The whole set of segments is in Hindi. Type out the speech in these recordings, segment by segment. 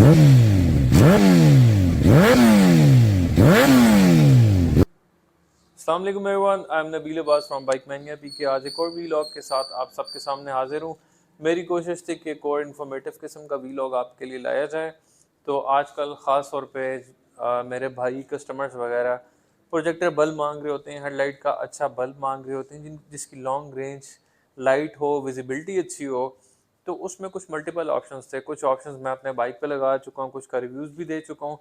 अस्सलाम वालेकुम everyone, I am Nabeel Abbas from bike mania P के। आज एक और वीलॉग के साथ आप सबके सामने हाजिर हूँ। मेरी कोशिश थी कि एक और इन्फॉर्मेटिव किस्म का वीलॉग आपके लिए लाया जाए। तो आजकल ख़ास तौर पे मेरे भाई कस्टमर्स वगैरह प्रोजेक्टर बल्ब मांग रहे होते हैं, हेडलाइट का अच्छा बल्ब मांग रहे होते हैं जिसकी लॉन्ग रेंज लाइट हो, विजिबिलिटी अच्छी हो। तो उसमें कुछ मल्टीपल ऑप्शंस थे। कुछ ऑप्शंस मैं अपने बाइक पे लगा चुका हूँ, कुछ का रिव्यूज़ भी दे चुका हूँ।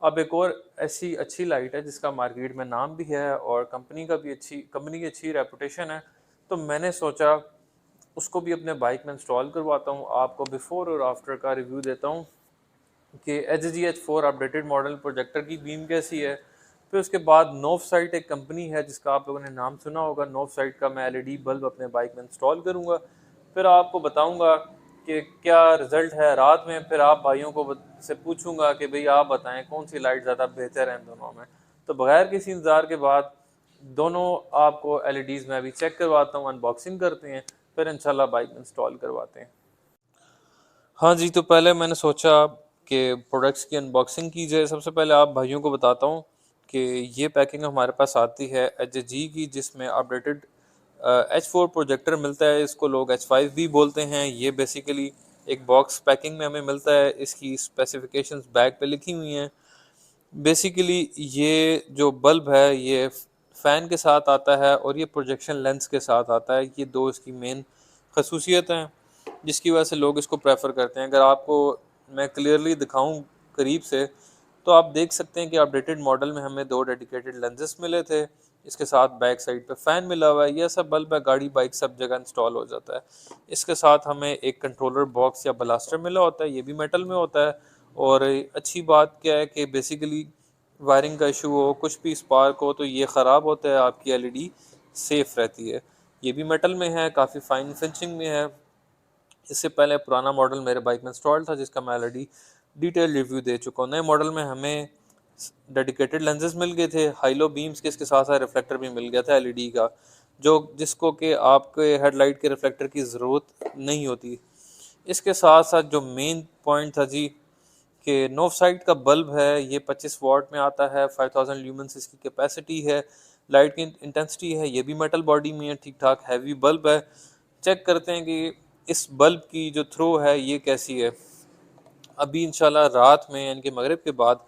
अब एक और ऐसी अच्छी लाइट है जिसका मार्केट में नाम भी है और कंपनी की अच्छी रेपुटेशन है। तो मैंने सोचा उसको भी अपने बाइक में इंस्टॉल करवाता हूँ। आपको बिफोर और आफ्टर का रिव्यू देता हूँ कि HGH4 अपडेटेड मॉडल प्रोजेक्टर की बीम कैसी है। फिर उसके बाद नोव साइट एक कंपनी है जिसका आप लोगों ने नाम सुना होगा। नोव साइट का मैं LED बल्ब अपने बाइक में इंस्टॉल करूँगा। फिर आपको बताऊँगा कि क्या रिज़ल्ट है रात में। फिर आप भाइयों को से पूछूंगा कि भाई आप बताएं कौन सी लाइट ज़्यादा बेहतर है इन दोनों में। तो बगैर किसी इंतज़ार के बाद दोनों आपको LEDs में अभी चेक करवाता हूँ, अनबॉक्सिंग करते हैं, फिर इंशाल्लाह बाइक में इंस्टॉल करवाते हैं। हाँ जी, तो पहले मैंने सोचा कि प्रोडक्ट्स की अनबॉक्सिंग की जाए। सबसे पहले आप भाइयों को बताता हूँ कि ये पैकिंग हमारे पास आती है HG की, जिसमें अपडेटेड H4 प्रोजेक्टर मिलता है। इसको लोग H5 भी बोलते हैं। ये बेसिकली एक बॉक्स पैकिंग में हमें मिलता है। इसकी स्पेसिफिकेशंस बैग पे लिखी हुई हैं। बेसिकली ये जो बल्ब है ये फ़ैन के साथ आता है और ये प्रोजेक्शन लेंस के साथ आता है। ये दो इसकी मेन खसूसियत हैं जिसकी वजह से लोग इसको प्रेफर करते हैं। अगर आपको मैं क्लियरली दिखाऊं करीब से, तो आप देख सकते हैं कि अपडेटेड मॉडल में हमें दो डेडिकेटेड लेंसेज मिले थे। इसके साथ बैक साइड पे फ़ैन मिला हुआ है। यह सब बल्ब है, गाड़ी बाइक सब जगह इंस्टॉल हो जाता है। इसके साथ हमें एक कंट्रोलर बॉक्स या ब्लास्टर मिला होता है, ये भी मेटल में होता है। और अच्छी बात क्या है कि बेसिकली वायरिंग का इशू हो, कुछ भी स्पार्क हो तो ये ख़राब होता है, आपकी LED सेफ़ रहती है। ये भी मेटल में है, काफ़ी फाइन फिनिशिंग में है। इससे पहले पुराना मॉडल मेरे बाइक में इंस्टॉल था जिसका मैं ऑलरेडी डिटेल रिव्यू दे चुका हूँ। नए मॉडल में हमें डेडिकेटेड लेंसेज मिल गए थे, हाइलो बीम्स के। इसके साथ साथ रिफ्लेक्टर भी मिल गया था LED का, जो जिसको कि आपके हेडलाइट के रिफ्लेक्टर की ज़रूरत नहीं होती। इसके साथ साथ जो मेन पॉइंट था जी, कि नोव साइट का बल्ब है, ये 25 वाट में आता है, 5000 ल्यूमेंस इसकी कैपेसिटी है। लाइट की इंटेंसिटी है, ये भी मेटल बॉडी में है, ठीक ठाक हैवी बल्ब है। चेक करते हैं कि इस बल्ब की जो थ्रो है ये कैसी है। अभी इंशाल्लाह रात में यानी कि मगरिब के बाद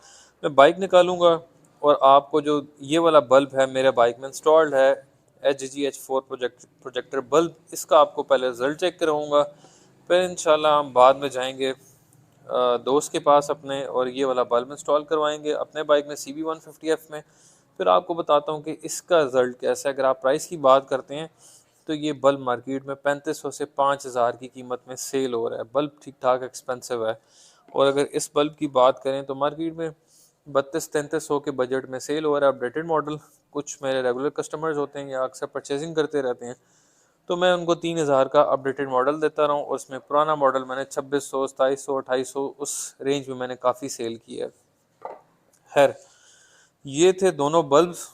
मैं बाइक निकालूंगा और आपको जो ये वाला बल्ब है मेरे बाइक में इंस्टॉल्ड है, HGH4 प्रोजेक्टर बल्ब, इसका आपको पहले रिजल्ट चेक कराऊंगा। फिर इंशाल्लाह हम बाद में जाएंगे दोस्त के पास अपने और ये वाला बल्ब इंस्टॉल करवाएंगे अपने बाइक में CB150F में। फिर आपको बताता हूँ कि इसका रिज़ल्ट कैसा है। अगर आप प्राइस की बात करते हैं तो ये बल्ब मार्केट में 3500 से 5000 की कीमत में सेल हो रहा है। बल्ब ठीक ठाक एक्सपेंसिव है। और अगर इस बल्ब की बात करें तो मार्केट में 32-3300 के बजट में सेल हो रहा है अपडेटेड मॉडल। कुछ मेरे रेगुलर कस्टमर्स होते हैं या अक्सर परचेजिंग करते रहते हैं, तो मैं उनको 3000 का अपडेटेड मॉडल देता रहा हूँ। और उसमें पुराना मॉडल मैंने 2600, 2700, 2800 उस रेंज में मैंने काफ़ी सेल किया है। खैर, ये थे दोनों बल्ब्स।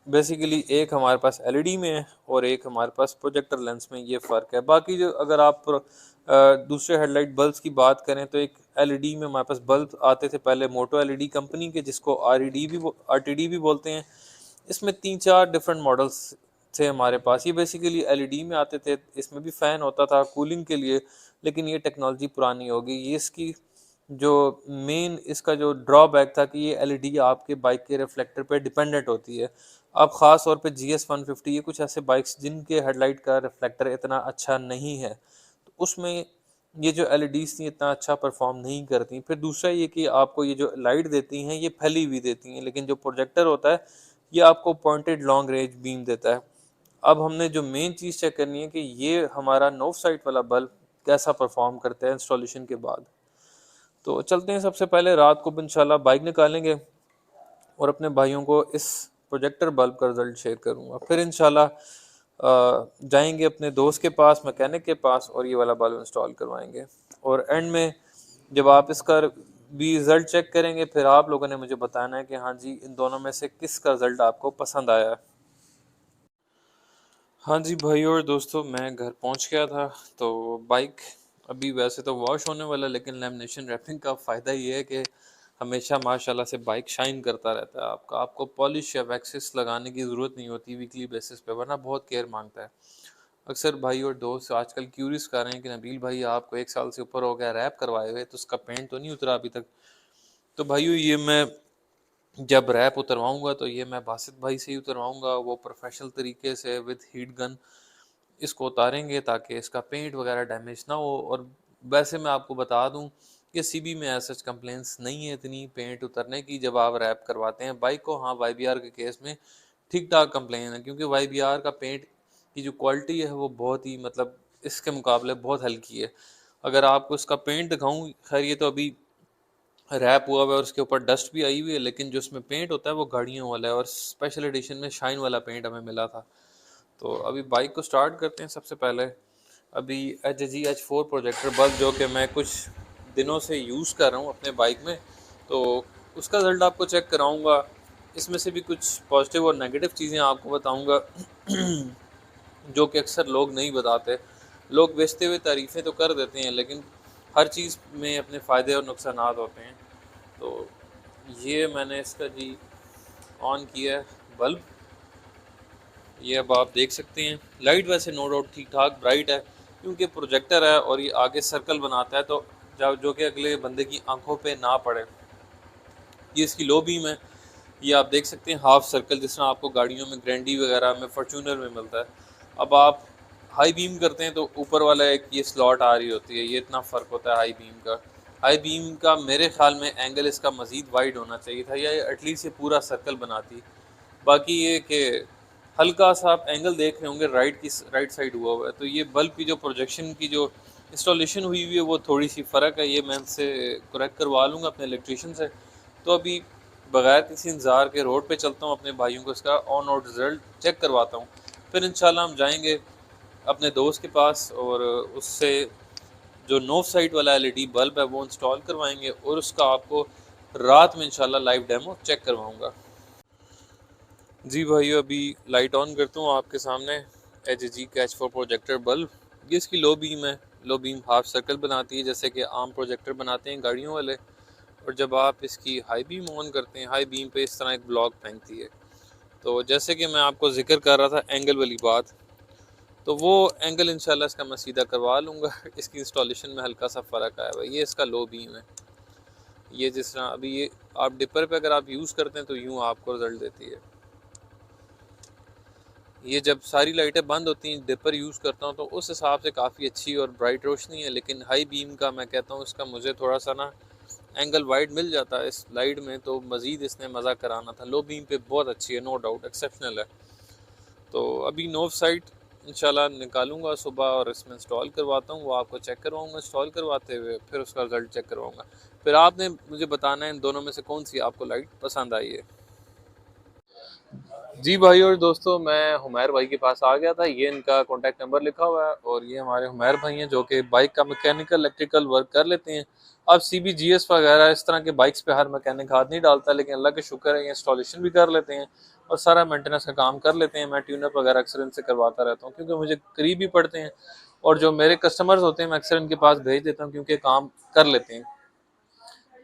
बेसिकली एक हमारे पास LED में है और एक हमारे पास प्रोजेक्टर लेंस में, ये फ़र्क है। बाकी जो अगर आप दूसरे हेडलाइट बल्ब्स की बात करें तो एक LED में हमारे पास बल्ब आते थे पहले मोटो LED कंपनी के, जिसको RTD भी बोलते हैं। इसमें 3-4 डिफरेंट मॉडल्स थे हमारे पास। ये बेसिकली LED में आते थे, इसमें भी फ़ैन होता था कूलिंग के लिए, लेकिन ये टेक्नोलॉजी पुरानी हो गई। ये इसकी जो मेन इसका जो ड्रॉबैक था कि ये LED आपके बाइक के रिफ्लेक्टर पे डिपेंडेंट होती है। अब ख़ास तौर पे GS150, ये कुछ ऐसे बाइक्स जिनके हेडलाइट का रिफ्लेक्टर इतना अच्छा नहीं है, तो उसमें ये जो LEDs थी इतना अच्छा परफॉर्म नहीं करती। फिर दूसरा ये कि आपको ये जो लाइट देती हैं ये फैली हुई देती हैं, लेकिन जो प्रोजेक्टर होता है ये आपको पॉइंटेड लॉन्ग रेंज बीम देता है। अब हमने जो मेन चीज़ चेक करनी है कि ये हमारा नोव साइट वाला बल्ब कैसा परफॉर्म करता है इंस्टॉलेशन के बाद। तो चलते हैं, सबसे पहले रात को इंशाल्लाह बाइक निकालेंगे और अपने भाइयों को इस प्रोजेक्टर बल्ब का रिजल्ट शेयर करूंगा। फिर इंशाल्लाह जाएंगे अपने दोस्त के पास, मैकेनिक के पास, और ये वाला बल्ब इंस्टॉल करवाएंगे। और एंड में जब आप इसका भी रिजल्ट चेक करेंगे फिर आप लोगों ने मुझे बताना है कि हाँ जी इन दोनों में से किसका रिजल्ट आपको पसंद आया है। हाँ जी भाई और दोस्तों, मैं घर पहुंच गया था। तो बाइक अभी वैसे तो वॉश होने वाला है, लेकिन लेमिनेशन रैपिंग का फ़ायदा ये है कि हमेशा माशाल्लाह से बाइक शाइन करता रहता है। आपको पॉलिश या वैक्सेस लगाने की ज़रूरत नहीं होती वीकली बेसिस पे, वरना बहुत केयर मांगता है। अक्सर भाई और दोस्त आजकल क्यूरियस कर रहे हैं कि नबील भाई आपको 1 साल से ऊपर हो गया रैप करवाए हुए, तो उसका पेंट तो नहीं उतरा अभी तक। तो भाइयों ये मैं जब रैप उतरवाऊंगा तो ये मैं बासित भाई से ही उतरवाऊंगा, वो प्रोफेशनल तरीके से विद हीट गन इसको उतारेंगे ताकि इसका पेंट वगैरह डैमेज ना हो। और वैसे मैं आपको बता दूं कि सीबी में ऐसा कंप्लेंट्स नहीं है इतनी पेंट उतरने की जब आप रैप करवाते हैं बाइक को। हाँ, वाईबीआर के केस में ठीक ठाक कंप्लेन है, क्योंकि वाईबीआर का पेंट की जो क्वालिटी है वो बहुत ही मतलब इसके मुकाबले बहुत हल्की है। अगर आपको इसका पेंट दिखाऊं, खैर ये तो अभी रैप हुआ हुआ है और उसके ऊपर डस्ट भी आई हुई है, लेकिन जो उसमें पेंट होता है वो गाड़ियों वाला है और स्पेशल एडिशन में शाइन वाला पेंट हमें मिला था। तो अभी बाइक को स्टार्ट करते हैं। सबसे पहले अभी HG H4 प्रोजेक्टर बल्ब जो कि मैं कुछ दिनों से यूज़ कर रहा हूँ अपने बाइक में, तो उसका रिजल्ट आपको चेक कराऊंगा। इसमें से भी कुछ पॉजिटिव और नेगेटिव चीज़ें आपको बताऊंगा जो कि अक्सर लोग नहीं बताते। लोग बेचते हुए तारीफ़ें तो कर देते हैं, लेकिन हर चीज़ में अपने फ़ायदे और नुकसानात होते हैं। तो ये मैंने इसका जी ऑन किया है बल्ब, ये अब आप देख सकते हैं। लाइट वैसे नो डाउट ठीक ठाक ब्राइट है, क्योंकि प्रोजेक्टर है और ये आगे सर्कल बनाता है, तो जो कि अगले बंदे की आंखों पे ना पड़े। ये इसकी लो बीम है, ये आप देख सकते हैं हाफ सर्कल, जिस तरह आपको गाड़ियों में ग्रैंडी वगैरह में फॉर्चूनर में मिलता है। अब आप हाई बीम करते हैं तो ऊपर वाला एक ये स्लॉट आ रही होती है, ये इतना फ़र्क होता है हाई बीम का। हाई बीम का मेरे ख्याल में एंगल इसका मज़ीद वाइड होना चाहिए था, या एटलीस्ट ये पूरा सर्कल बनाती। बाकी ये कि हल्का सा आप एंगल देख रहे होंगे राइट साइड हुआ हुआ है, तो ये बल्ब की जो प्रोजेक्शन की जो इंस्टॉलेशन हुई हुई है वो थोड़ी सी फ़र्क है, ये मैं इनसे करेक्ट करवा लूँगा अपने इलेक्ट्रिशियन से। तो अभी बगैर किसी इंतज़ार के रोड पे चलता हूँ, अपने भाइयों को इसका ऑन और रिज़ल्ट चेक करवाता हूँ। फिर इंशाल्लाह हम जाएंगे अपने दोस्त के पास और उससे जो नो साइट वाला एलईडी बल्ब है वो इंस्टॉल करवाएंगे, और उसका आपको रात में इंशाल्लाह लाइव डेमो चेक करवाऊँगा। जी भाइयों, अभी लाइट ऑन करता हूँ आपके सामने। HG H4 प्रोजेक्टर बल्ब, ये इसकी लो बीम है। लो बीम हाफ सर्कल बनाती है जैसे कि आम प्रोजेक्टर बनाते हैं गाड़ियों वाले। और जब आप इसकी हाई बीम ऑन करते हैं, हाई बीम पे इस तरह एक ब्लॉक फेंकती है। तो जैसे कि मैं आपको जिक्र कर रहा था एंगल वाली बात, तो वो एंगल इंशाल्लाह इसका मैं सीधा करवा लूँगा। इसकी इंस्टॉलेशन में हल्का सा फ़र्क आया भाई। ये इसका लो बीम है, ये जिस तरह अभी ये आप डिपर पे अगर आप यूज़ करते हैं तो यूँ आपको रिजल्ट देती है। ये जब सारी लाइटें बंद होती हैं, डिपर यूज़ करता हूँ, तो उस हिसाब से काफ़ी अच्छी और ब्राइट रोशनी है। लेकिन हाई बीम का मैं कहता हूँ इसका मुझे थोड़ा सा ना एंगल वाइड मिल जाता है इस लाइट में, तो मज़ीद इसने मज़ा कराना था। लो बीम पे बहुत अच्छी है, नो डाउट एक्सेप्शनल है। तो अभी नोव साइट इंशाल्लाह निकालूंगा सुबह और इसमें इंस्टॉल करवाता हूँ, वो आपको चेक करवाऊँगा इंस्टॉल करवाते हुए, फिर उसका रिजल्ट चेक करवाऊँगा। फिर आपने मुझे बताना है इन दोनों में से कौन सी आपको लाइट पसंद आई है। जी भाई और दोस्तों, मैं हुमैर भाई के पास आ गया था। ये इनका कॉन्टैक्ट नंबर लिखा हुआ है और ये हमारे हुमैर भाई हैं जो कि बाइक का मैकेनिकल इलेक्ट्रिकल वर्क कर लेते हैं। अब CBGS वगैरह इस तरह के बाइक्स पे हर मैकेनिक हाथ नहीं डालता, लेकिन अल्लाह का शुक्र है ये इंस्टॉलेशन भी कर लेते हैं और सारा मेंटेनेंस का काम कर लेते हैं। मैं ट्यूनअप वगैरह अक्सर इनसे करवाता रहता हूँ, क्योंकि मुझे करीब ही पड़ते हैं। और जो मेरे कस्टमर्स होते हैं मैं अक्सर इनके पास भेज देता हूँ, क्योंकि काम कर लेते हैं।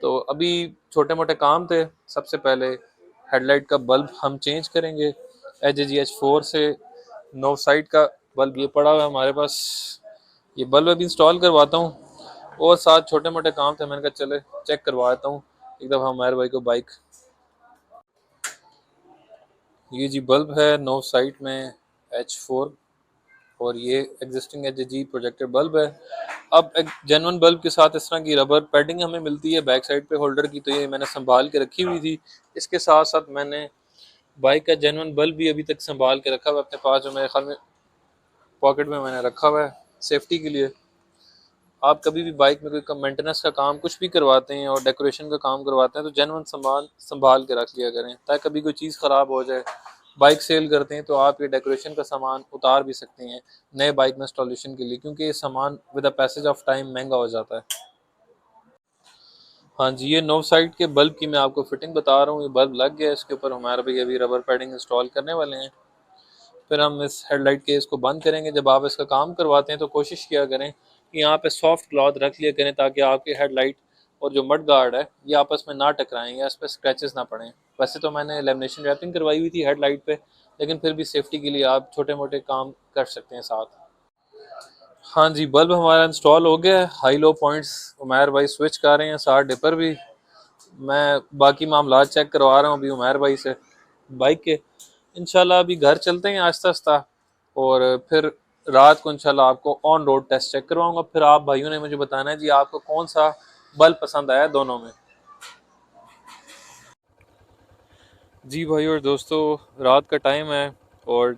तो अभी छोटे मोटे काम थे। सबसे पहले हेडलाइट का बल्ब हम चेंज करेंगे। HG H4 से नो साइड का बल्ब ये पड़ा हुआ है हमारे पास, ये बल्ब अभी इंस्टॉल करवाता हूँ। और साथ छोटे मोटे काम थे, मैंने कहा चले चेक करवा देता हूँ एक दफ़ा हमारे भाई को बाइक। ये जी बल्ब है नो साइड में H4, और ये एग्जिस्टिंग HG प्रोजेक्टर बल्ब है। अब एक जेन्युइन बल्ब के साथ इस तरह की रबर पैडिंग हमें मिलती है बैक साइड पे होल्डर की, तो ये मैंने संभाल के रखी हुई थी। इसके साथ साथ मैंने बाइक का जेन्युइन बल्ब भी अभी तक संभाल के रखा हुआ है अपने पास, जो मेरे ख्याल में पॉकेट में मैंने रखा हुआ है सेफ्टी के लिए। आप कभी भी बाइक में कोई मेंटेनेंस का काम कुछ भी करवाते हैं और डेकोरेशन का काम करवाते हैं तो जेन्युइन सामान संभाल के रख लिया करें, ताकि कभी कोई चीज़ ख़राब हो जाए। बाइक सेल करते हैं तो आप ये डेकोरेशन का सामान उतार भी सकते हैं नए बाइक में इंस्टॉलेशन के लिए, क्योंकि ये सामान with the passage of time महंगा हो जाता है। हाँ जी, ये नो साइड के बल्ब की मैं आपको फिटिंग बता रहा हूँ। ये बल्ब लग गया है, इसके ऊपर हमारा भी अभी रबर पैडिंग इंस्टॉल करने वाले हैं। फिर हम इस हेडलाइट केस को बंद करेंगे। जब आप इसका काम करवाते हैं तो कोशिश किया करें कि यहाँ पे सॉफ्ट क्लॉथ रख लिया करें ताकि आपके हेडलाइट और जो मड गार्ड है ये आपस में ना टकराएं या इस पर स्क्रैचेस ना पड़ें। वैसे तो मैंने लेमिनेशन रैपिंग करवाई हुई थी हेडलाइट पे, लेकिन फिर भी सेफ्टी के लिए आप छोटे मोटे काम कर सकते हैं साथ। हाँ जी, बल्ब हमारा इंस्टॉल हो गया है। हाई लो पॉइंट्स उमैर भाई स्विच कर रहे हैं, साथ डिपर भी। मैं बाकी मामला चेक करवा रहा हूँ अभी उमैर भाई से बाइक के। इंशाल्लाह अभी घर चलते हैं आहिस्ता आहिस्ता, और फिर रात को इंशाल्लाह आपको ऑन रोड टेस्ट चेक करवाऊंगा। फिर आप भाइयों ने मुझे बताना है जी आपको कौन सा बल्ब पसंद आया दोनों में। जी भाई और दोस्तों, रात का टाइम है और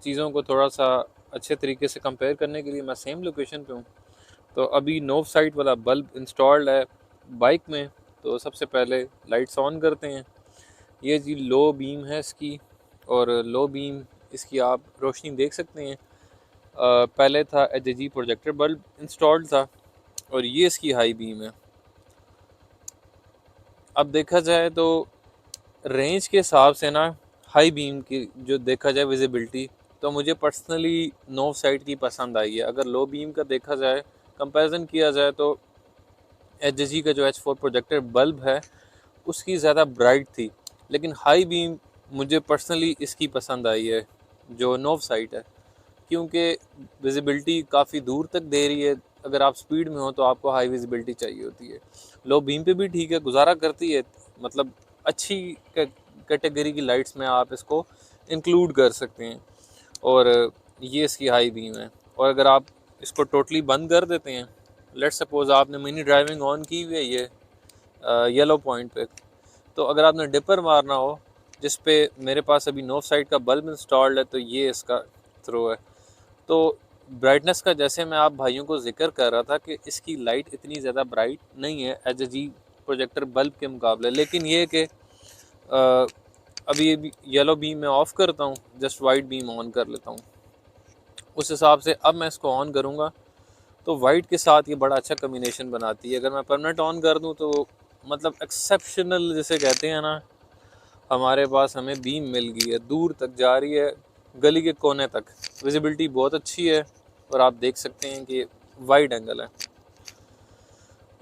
चीज़ों को थोड़ा सा अच्छे तरीके से कंपेयर करने के लिए मैं सेम लोकेशन पे हूँ। तो अभी नोव साइट वाला बल्ब इंस्टॉल्ड है बाइक में। तो सबसे पहले लाइट्स ऑन करते हैं। ये जी लो बीम है इसकी, और लो बीम इसकी आप रोशनी देख सकते हैं। पहले था एचजी प्रोजेक्टर बल्ब इंस्टॉल्ड था, और ये इसकी हाई बीम है। अब देखा जाए तो रेंज के हिसाब से ना, हाई बीम की जो देखा जाए विजिबिलिटी, तो मुझे पर्सनली नो साइड की पसंद आई है। अगर लो बीम का देखा जाए, कंपैरिजन किया जाए, तो एचजी का जो H4 प्रोजेक्टर बल्ब है उसकी ज़्यादा ब्राइट थी। लेकिन हाई बीम मुझे पर्सनली इसकी पसंद आई है जो नोव साइट है, क्योंकि विजिबिलिटी काफ़ी दूर तक दे रही है। अगर आप स्पीड में हो तो आपको हाई विजिबिलिटी चाहिए होती है। लो बीम पे भी ठीक है, गुजारा करती है, मतलब अच्छी कैटेगरी की लाइट्स में आप इसको इंक्लूड कर सकते हैं। और ये इसकी हाई बीम है। और अगर आप इसको टोटली बंद कर देते हैं, लेट्स सपोज आपने मिनी ड्राइविंग ऑन की हुई है ये येलो पॉइंट पे, तो अगर आपने डिपर मारना हो, जिस पे मेरे पास अभी नो साइड का बल्ब इंस्टॉल्ड है, तो ये इसका थ्रो है। तो ब्राइटनेस का जैसे मैं आप भाइयों को जिक्र कर रहा था कि इसकी लाइट इतनी ज़्यादा ब्राइट नहीं है एचजी प्रोजेक्टर बल्ब के मुकाबले, लेकिन ये कि अभी येलो बीम मैं ऑफ़ करता हूँ, जस्ट वाइट बीम ऑन कर लेता हूँ। उस हिसाब से अब मैं इसको ऑन करूँगा तो वाइट के साथ ये बड़ा अच्छा कम्बिनेशन बनाती है। अगर मैं परमानेंट ऑन कर दूँ तो मतलब एक्सेप्शनल जिसे कहते हैं ना, हमारे पास हमें बीम मिल गई है, दूर तक जा रही है, गली के कोने तक। विजिबिलिटी बहुत अच्छी है, और आप देख सकते हैं कि वाइड एंगल है।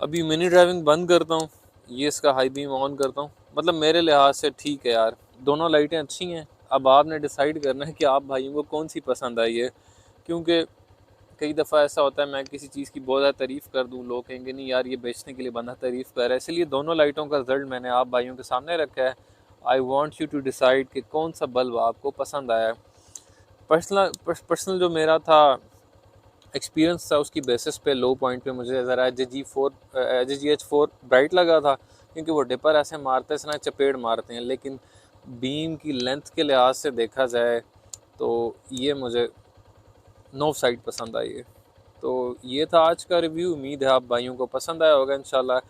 अभी मिनी ड्राइविंग बंद करता हूँ, ये इसका हाई बीम ऑन करता हूँ। मतलब मेरे लिहाज से ठीक है यार, दोनों लाइटें अच्छी हैं। अब आपने डिसाइड करना है कि आप भाइयों को कौन सी पसंद आई है, क्योंकि कई दफ़ा ऐसा होता है मैं किसी चीज़ की बहुत ज़्यादा तारीफ़ कर दूँ, लोग कहेंगे नहीं यार ये बेचने के लिए बंदा तारीफ़ कर रहा है। इसलिए दोनों लाइटों का रिजल्ट मैंने आप भाइयों के सामने रखा है। I want you to decide कि कौन सा बल्ब आपको पसंद आया है। पर्सनल जो मेरा था एक्सपीरियंस था, उसकी बेसिस पे लो पॉइंट पे मुझे ज़रा H4 ब्राइट लगा था, क्योंकि वो डिपर ऐसे मारते हैं ना, चपेट मारते हैं। लेकिन बीम की लेंथ के लिहाज से देखा जाए तो ये मुझे नो साइड पसंद आई है। तो ये था आज का रिव्यू। उम्मीद है आप भाइयों को पसंद आया होगा। इंशाल्लाह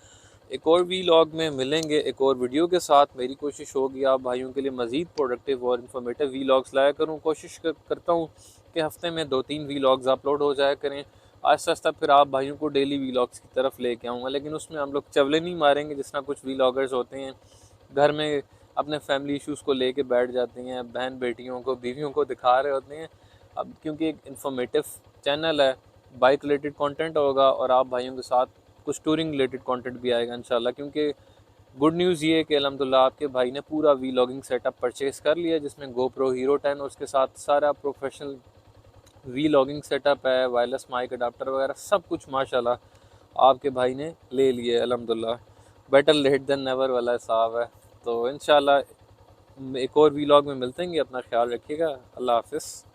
एक और वीलॉग में मिलेंगे, एक और वीडियो के साथ। मेरी कोशिश होगी आप भाइयों के लिए मज़ीद प्रोडक्टिव और इन्फॉर्मेटिव वीलॉग्स लाया करूँ। कोशिश करता हूँ कि हफ्ते में 2-3 वीलॉग्स अपलोड हो जाया करें। आहिस्ता आहिस्ता फिर आप भाइयों को डेली वीलॉग्स की तरफ लेके आऊँगा, लेकिन उसमें हम लोग चवले नहीं मारेंगे जिस तरह कुछ वीलॉगर्स होते हैं, घर में अपने फैमिली इश्यूज़ को लेके बैठ जाते हैं, बहन बेटियों को, बीवियों को दिखा रहे होते हैं। अब क्योंकि एक इन्फॉर्मेटिव चैनल है, बाइक रिलेटेड कंटेंट होगा, और आप भाइयों के साथ कुछ टूरिंग रिलेटेड कंटेंट भी आएगा इंशाल्लाह। क्योंकि गुड न्यूज़ ये है कि अल्हम्दुलिल्लाह आपके भाई ने पूरा वीलॉगिंग सेटअप परचेज़ कर लिया, जिसमें गोप्रो हीरो 10 और उसके साथ सारा प्रोफेशनल वीलॉगिंग सेटअप है, वायरलेस माइक अडाप्टर वगैरह सब कुछ माशाल्लाह आपके भाई ने ले लिए अल्हम्दुलिल्लाह। बेटर लेट देन नेवर वाला हिसाब है। तो इंशाल्लाह एक और वीलॉग में मिलते हैं। अपना ख्याल रखिएगा। अल्लाह हाफिज़।